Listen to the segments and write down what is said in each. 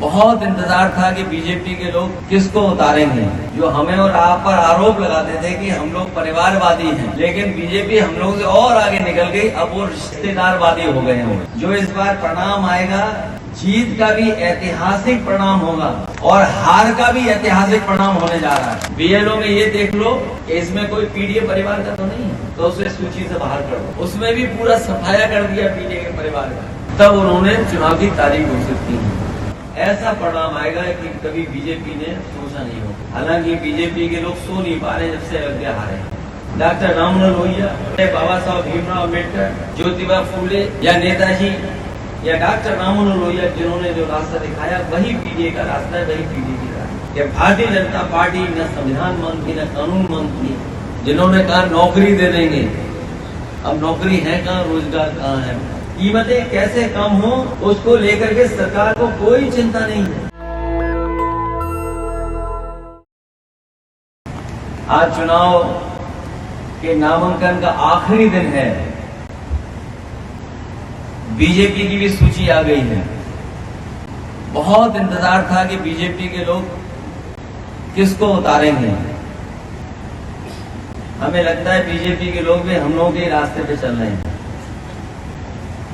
बहुत इंतजार था कि बीजेपी के लोग किसको उतारेंगे। जो हमें और आप पर आरोप लगाते थे कि हम लोग परिवारवादी हैं, लेकिन बीजेपी हम लोगों से और आगे निकल गई, अब वो रिश्तेदारवादी हो गए हैं। जो इस बार परिणाम आएगा, जीत का भी ऐतिहासिक परिणाम होगा और हार का भी ऐतिहासिक परिणाम होने जा रहा है। बीएलओ में ये देख लो कि इसमें कोई पीडीए परिवार का तो नहीं है, तो उसे सूची से बाहर कर दो। उसमें भी पूरा सफाया कर दिया पीडीए के परिवार का। तब उन्होंने चुनाव की तारीख घोषित की। ऐसा परिणाम आएगा कि कभी बीजेपी ने सोचा नहीं हो। हालांकि बीजेपी के लोग सो नहीं पा रहे जब से अयोध्या हारे। डॉक्टर राममनोहर लोहिया, बाबा साहब भीमराव अम्बेडकर, ज्योतिबा फूले या नेताजी या डॉक्टर राममनोहर लोहिया, जिन्होंने जो रास्ता दिखाया वही पीडीए का रास्ता है, वही पीडीए की रास्ता है। भारतीय जनता पार्टी न संविधान मानती न कानून मानती, जिन्होंने कहा नौकरी दे देंगे, अब नौकरी है कहाँ, रोजगार कहाँ है, कीमतें कैसे कम हो, उसको लेकर के सरकार को कोई चिंता नहीं है। आज चुनाव के नामांकन का आखिरी दिन है। बीजेपी की भी सूची आ गई है। बहुत इंतजार था कि बीजेपी के लोग किसको उतारेंगे। हमें लगता है बीजेपी के लोग भी हम लोगों के रास्ते पे चल रहे हैं।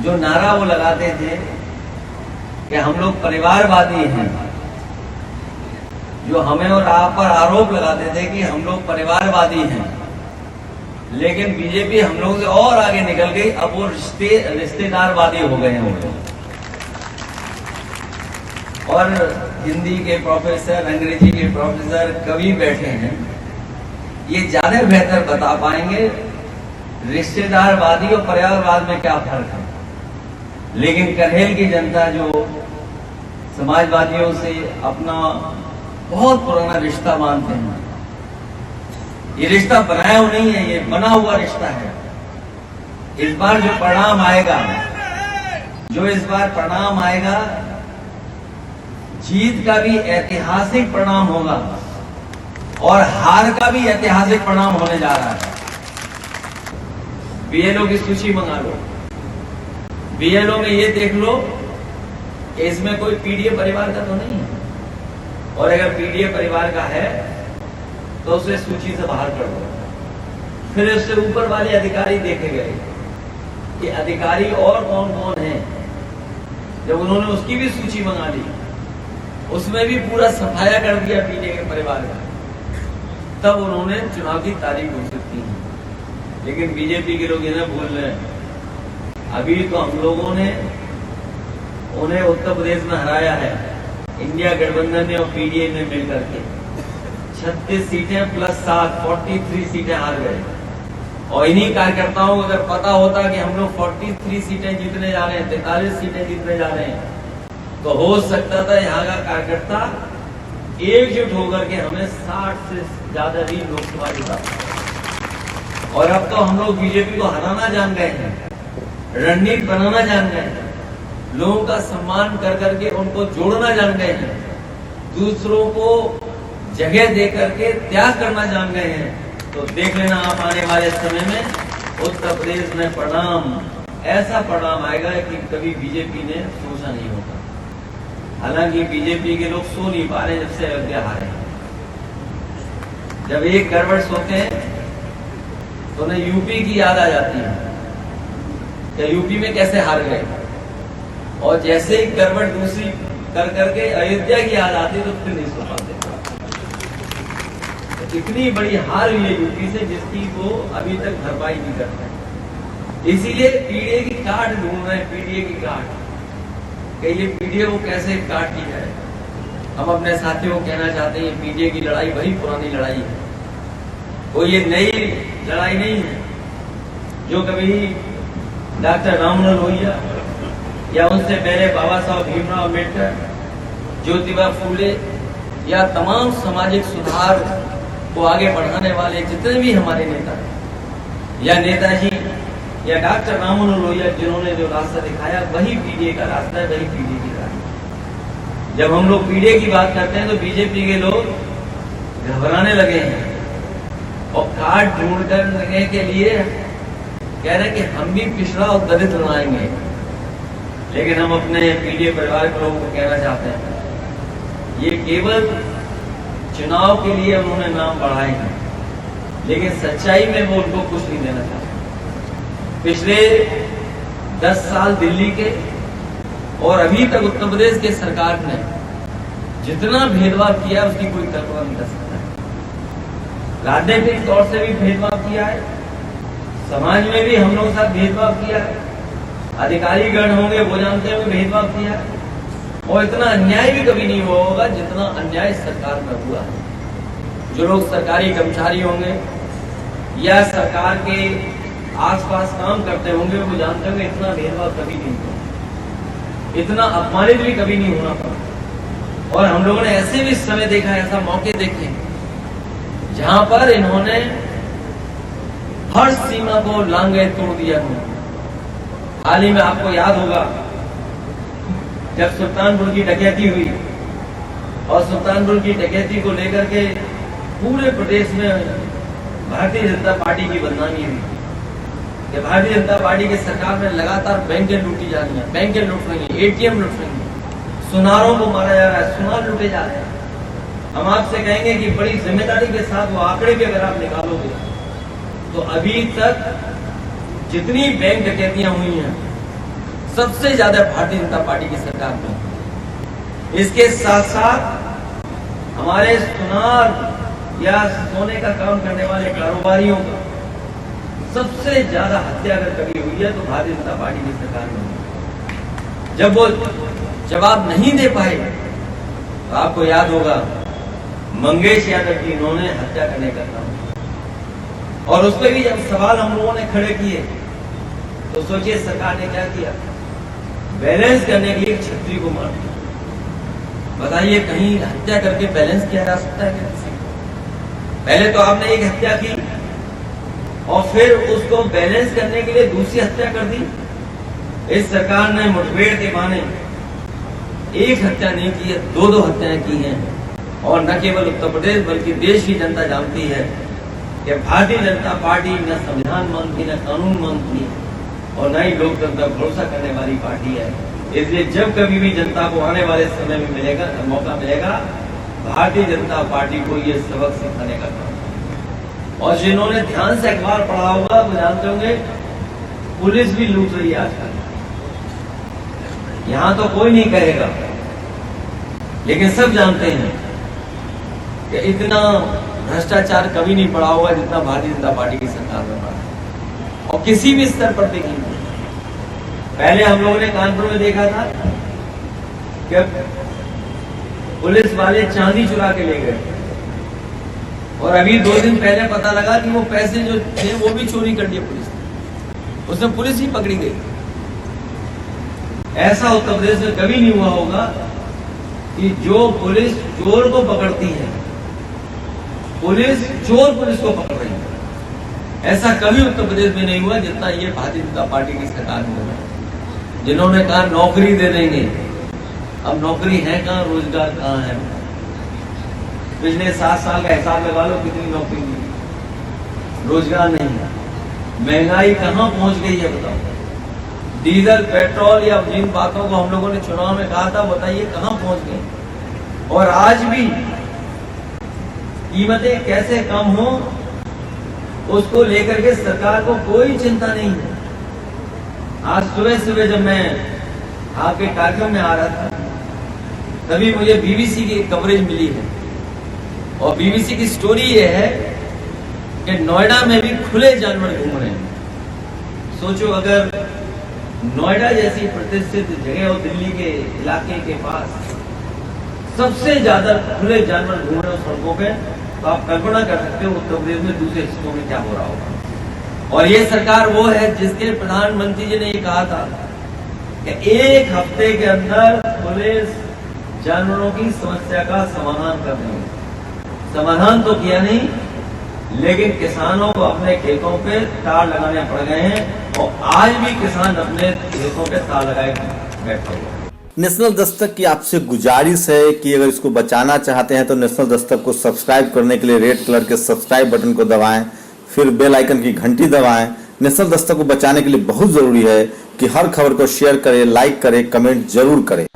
जो नारा वो लगाते थे कि हम लोग परिवारवादी हैं, जो हमें और आप पर आरोप लगाते थे कि हम लोग परिवारवादी हैं, लेकिन बीजेपी हम लोगों से और आगे निकल गई, अब वो रिश्तेदारवादी हो गए हैं। और हिंदी के प्रोफेसर, अंग्रेजी के प्रोफेसर, कवि बैठे हैं, ये ज्यादा बेहतर बता पाएंगे रिश्तेदारवादी और परिवारवाद में क्या फर्क है। लेकिन करहेल की जनता जो समाजवादियों से अपना बहुत पुराना रिश्ता मानते हैं, ये रिश्ता बनाया हुआ नहीं है, ये बना हुआ रिश्ता है। इस बार जो परिणाम आएगा, जीत का भी ऐतिहासिक परिणाम होगा और हार का भी ऐतिहासिक परिणाम होने जा रहा है। बीएलओ की सूची मंगा लो। बीएलओ में ये देख लो कि इसमें कोई पीडीए परिवार का तो नहीं है, और अगर पीडीए परिवार का है तो उसे सूची से बाहर कर दो। फिर उससे ऊपर वाले अधिकारी देखे गए कि अधिकारी और कौन कौन हैं। जब उन्होंने उसकी भी सूची मंगा ली, उसमें भी पूरा सफाया कर दिया पीडीए के परिवार का, तब उन्होंने चुनाव की तारीख घोषित की। लेकिन बीजेपी के लोग इन्हें भूल रहे हैं। अभी तो हम लोगों ने उन्हें उत्तर प्रदेश में हराया है, इंडिया गठबंधन ने और पीडीए ने मिलकर के 36 सीटें प्लस 7, 43 सीटें हार गए। और इन्हीं कार्यकर्ताओं को अगर पता होता कि हम लोग 43 सीटें जीतने जा रहे हैं, 43 सीटें जीतने जा रहे हैं, तो हो सकता था यहाँ का कार्यकर्ता एकजुट होकर के हमें 60 से ज्यादा भी लोकसभा जिता। और अब तो हम लोग बीजेपी को हराना जान गए हैं, रणनीति बनाना जान गए हैं, लोगों का सम्मान कर करके उनको जोड़ना जान गए हैं, दूसरों को जगह दे करके त्याग करना जान गए हैं। तो देख लेना आप आने वाले समय में उत्तर प्रदेश में परिणाम, ऐसा परिणाम आएगा कि कभी बीजेपी ने सोचा नहीं होगा। हालांकि बीजेपी के लोग सो नहीं पा रहे जब से अयोध्या हारे। जब एक गड़बड़ सोते हैं तो उन्हें यूपी की याद आ जाती है कि यूपी में कैसे हार गए, और जैसे ही गड़बड़ दूसरी कर करके अयोध्या की याद आती तो फिर नहीं सो पाते। इतनी बड़ी हार हुई है यूपी से जिसकी वो अभी तक भरपाई नहीं करते। इसीलिए पीडीए की काट ढूंढ रहे हैं, पीडीए की काट, कि ये पीडीए को कैसे काट की जाए। हम अपने साथियों को कहना चाहते हैं पीडीए की लड़ाई वही पुरानी लड़ाई है, कोई ये नई लड़ाई नहीं है। जो कभी डॉक्टर राममनोहर लोहिया या उनसे पहले बाबा साहब भीमराव अम्बेडकर, ज्योतिबा फूले या तमाम सामाजिक सुधार को आगे बढ़ाने वाले जितने भी हमारे नेता हैं, या नेताजी या डॉक्टर राममनोहर लोहिया, जिन्होंने जो रास्ता दिखाया वही पीडीए का रास्ता है, वही पीडीए की रास्ता। जब हम लोग पीडीए की बात करते हैं तो बीजेपी के लोग घबराने लगे हैं और कार्ड ढूंढ करने के लिए कह रहे हैं कि हम भी पिछड़ा और दलित बनाएंगे। लेकिन हम अपने पीडीए परिवार के लोगों को कहना चाहते हैं ये केवल चुनाव के लिए उन्होंने नाम बढ़ाए हैं, लेकिन सच्चाई में वो उनको कुछ नहीं देना चाहते। पिछले 10 साल दिल्ली के और अभी तक उत्तर प्रदेश के सरकार ने जितना भेदभाव किया उसकी कोई कल्पना नहीं कर सकता। राजनीतिक तौर से भी भेदभाव किया है, समाज में भी हम लोगों के साथ भेदभाव किया है, अधिकारी गण होंगे वो जानते हुए भेदभाव किया है, और इतना अन्याय भी कभी नहीं हुआ होगा जितना अन्याय सरकार में हुआ है। जो लोग सरकारी कर्मचारी होंगे या सरकार के आसपास काम करते होंगे वो जानते होंगे इतना भेदभाव कभी नहीं हुआ, इतना अपमानित भी कभी नहीं होना पड़ा। और हम लोगों ने ऐसे भी समय देखा है, ऐसा मौके देखे जहां पर इन्होंने हर सीमा को लांघे तोड़ दिया। हाल ही में आपको याद होगा जब सुल्तानपुर की डकैती हुई और सुल्तानपुर की डकैती को लेकर के पूरे प्रदेश में भारतीय जनता पार्टी की बदनामी हुई कि भारतीय जनता पार्टी की सरकार में लगातार बैंकें लूटी जा रही हैं, बैंकें लूट रही हैं, एटीएम लूट रही हैं, सुनारों को मारा जा रहा है, सुनार लूटे जा रहे हैं। हम आपसे कहेंगे कि बड़ी जिम्मेदारी के साथ वो आंकड़े भी अगर आप निकालोगे तो अभी तक जितनी बैंक डकैतियां हुई हैं सबसे ज्यादा भारतीय जनता पार्टी की सरकार में। इसके साथ साथ हमारे सुनार या सोने का काम करने वाले कारोबारियों का सबसे ज्यादा हत्या अगर कभी हुई है तो भारतीय जनता पार्टी की सरकार में। जब वो जवाब नहीं दे पाए तो आपको याद होगा मंगेश यादव की इन्होंने हत्या करने का काम, और उस पर भी जब सवाल हम लोगों ने खड़े किए तो सोचिए सरकार ने क्या किया, बैलेंस करने के लिए एक छतरी को मार दिया। बताइए कहीं हत्या करके बैलेंस किया जा सकता है किसी को? पहले तो आपने एक हत्या की और फिर उसको बैलेंस करने के लिए दूसरी हत्या कर दी। इस सरकार ने मुठभेड़ के बहाने एक हत्या नहीं की है, 2 हत्याएं की हैं। और न केवल उत्तर प्रदेश बल्कि देश की जनता जानती है कि भारतीय जनता पार्टी न संविधान मानती, न कानून मानती और न ही लोकतंत्र पर भरोसा करने वाली पार्टी है। इसलिए जब कभी भी जनता को आने वाले समय में मिलेगा, मौका मिलेगा, भारतीय जनता पार्टी को ये सबक सिखाने का काम। और जिन्होंने ध्यान से अखबार पढ़ा होगा वो जानते होंगे पुलिस भी लूट रही है आजकल। यहां तो कोई नहीं कहेगा, लेकिन सब जानते हैं कि इतना भ्रष्टाचार कभी नहीं पड़ा होगा जितना भारतीय जनता पार्टी की सरकार में पड़ा। और किसी भी स्तर पर देखिए, पहले हम लोगों ने कानपुर में देखा था कि पुलिस वाले चांदी चुरा के ले गए, और अभी 2 दिन पहले पता लगा कि वो पैसे जो थे वो भी चोरी कर दिए पुलिस ने, उसमें पुलिस ही पकड़ी गई। ऐसा उत्तर प्रदेश में कभी नहीं हुआ होगा कि जो पुलिस चोर को पकड़ती है, पुलिस चोर पुलिस को पकड़ रही है। ऐसा कभी उत्तर प्रदेश में नहीं हुआ जितना ये भारतीय जनता पार्टी की सरकार में हुआ। जिन्होंने कहा नौकरी दे देंगे, अब नौकरी है कहां, रोजगार कहां है? पिछले 7 साल का हिसाब लगा लो कितनी नौकरी मिली, रोजगार नहीं है। महंगाई कहां पहुंच गई है बताओ? डीजल पेट्रोल या जिन बातों को हम लोगों ने चुनाव में कहा था, बताइए कहां पहुंच गई? और आज भी कीमतें कैसे कम हो उसको लेकर के सरकार को कोई चिंता नहीं है। आज सुबह सुबह जब मैं आपके कार्यक्रम में आ रहा था तभी मुझे बीबीसी की कवरेज मिली है, और बीबीसी की स्टोरी ये है कि नोएडा में भी खुले जानवर घूम रहे हैं। सोचो अगर नोएडा जैसी प्रतिष्ठित जगह हो दिल्ली के इलाके के पास, सबसे ज्यादा खुले जानवर घूम रहे हो सड़कों पे, तो आप कल्पना कर सकते हो उत्तर प्रदेश में दूसरे हिस्सों में क्या हो रहा होगा। और ये सरकार वो है जिसके प्रधानमंत्री जी ने ये कहा था कि 1 हफ्ते के अंदर पुलिस जानवरों की समस्या का समाधान कर देंगे। समाधान तो किया नहीं, लेकिन किसानों को अपने खेतों पे तार लगाने पड़ गए हैं, और आज भी किसान अपने खेतों पे तार लगाए बैठे हुए। नेशनल दस्तक की आपसे गुजारिश है कि अगर इसको बचाना चाहते हैं तो नेशनल दस्तक को सब्सक्राइब करने के लिए रेड कलर के सब्सक्राइब बटन को दबाएं, फिर बेल आइकन की घंटी दबाएं। नेशनल दस्तक को बचाने के लिए बहुत जरूरी है कि हर खबर को शेयर करें, लाइक करें, कमेंट जरूर करें।